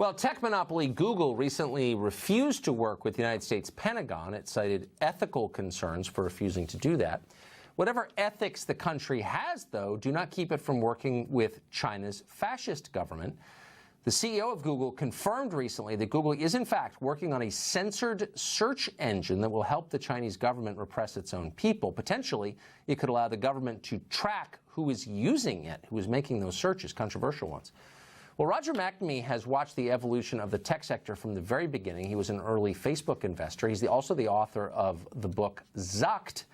Well, tech monopoly Google recently refused to work with the United States Pentagon. It cited ethical concerns for refusing to do that. Whatever ethics the country has, though, do not keep it from working with China's fascist government. The CEO of Google confirmed recently that Google is, in fact, working on a censored search engine that will help the Chinese government repress its own people. Potentially, it could allow the government to track who is using it, who is making those searches, controversial ones. Well, Roger McNamee has watched the evolution of the tech sector from the very beginning. He was an early Facebook investor. He's also the author of the book Zucked,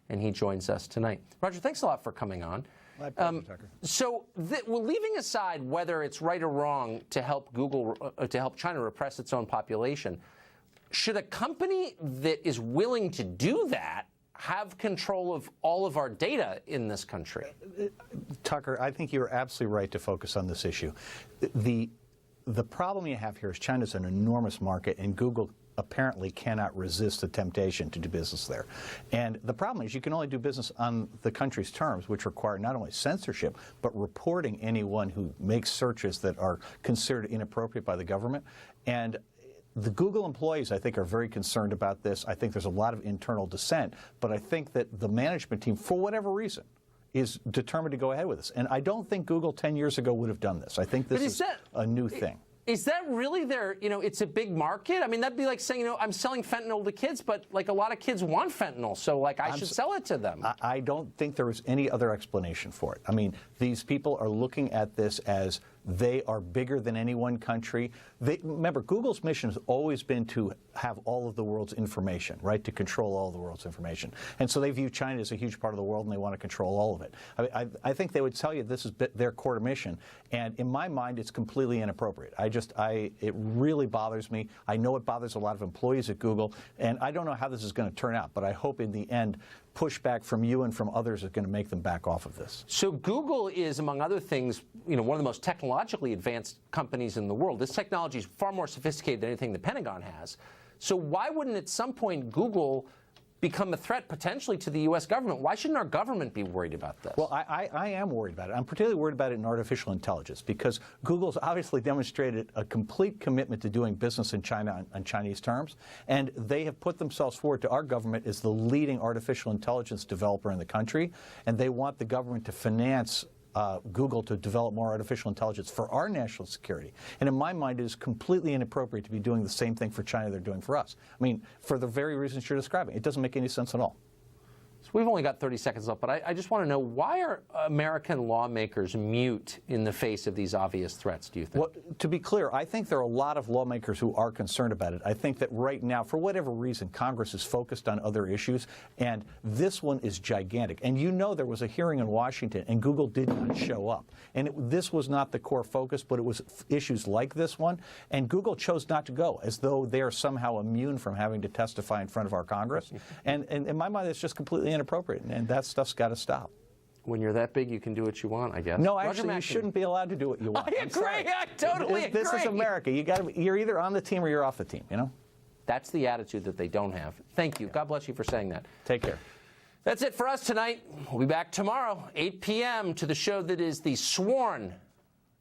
and he joins us tonight. Roger, thanks a lot for coming on. My pleasure, Tucker. So, well, leaving aside whether it's right or wrong to help to help China repress its own population, should a company that is willing to do that have control of all of our data in this country? Tucker, I think you're absolutely right to focus on this issue. The problem you have here is China's an enormous market, and Google apparently cannot resist the temptation to do business there. And the problem is you can only do business on the country's terms, which require not only censorship, but reporting anyone who makes searches that are considered inappropriate by the government. And the Google employees, I think, are very concerned about this. I think there's a lot of internal dissent, but I think that the management team, for whatever reason, is determined to go ahead with this. And I don't think Google 10 years ago would have done this. I think this is a new thing. Is that really their, it's a big market? I mean, that'd be like saying, I'm selling fentanyl to kids, but like a lot of kids want fentanyl, so like I should sell it to them. I don't think there is any other explanation for it. I mean, these people are looking at this as they are bigger than any one country. Remember, Google's mission has always been to have all of the world's information, right, to control all of the world's information. And so they view China as a huge part of the world, and they want to control all of it. I think they would tell you this is their core mission, and in my mind, it's completely inappropriate. It really bothers me. I know it bothers a lot of employees at Google, and I don't know how this is going to turn out, but I hope in the end, pushback from you and from others is going to make them back off of this. So Google is, among other things, one of the most technologically advanced companies in the world. This technology is far more sophisticated than anything the Pentagon has. So why wouldn't at some point Google become a threat potentially to the U.S. government? Why shouldn't our government be worried about this? Well, I am worried about it. I'm particularly worried about it in artificial intelligence because Google's obviously demonstrated a complete commitment to doing business in China on Chinese terms, and they have put themselves forward to our government as the leading artificial intelligence developer in the country, and they want the government to finance Google to develop more artificial intelligence for our national security. And in my mind, it is completely inappropriate to be doing the same thing for China they're doing for us. I mean, for the very reasons you're describing. It doesn't make any sense at all. So we've only got 30 seconds left, but I just want to know, why are American lawmakers mute in the face of these obvious threats, do you think? Well, to be clear, I think there are a lot of lawmakers who are concerned about it. I think that right now, for whatever reason, Congress is focused on other issues, and this one is gigantic. And there was a hearing in Washington, and Google did not show up. And this was not the core focus, but it was issues like this one. And Google chose not to go, as though they are somehow immune from having to testify in front of our Congress. And in my mind, it's just completely inappropriate, and that stuff's got to stop. When you're that big, you can do what you want, I guess. No, actually, you shouldn't be allowed to do what you want. I agree. I totally agree. This is America. You're either on the team or you're off the team, That's the attitude that they don't have. Thank you. God bless you for saying that. Take care. That's it for us tonight. We'll be back tomorrow, 8 p.m., to the show that is the sworn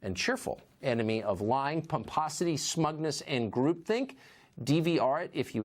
and cheerful enemy of lying, pomposity, smugness, and groupthink. DVR it if you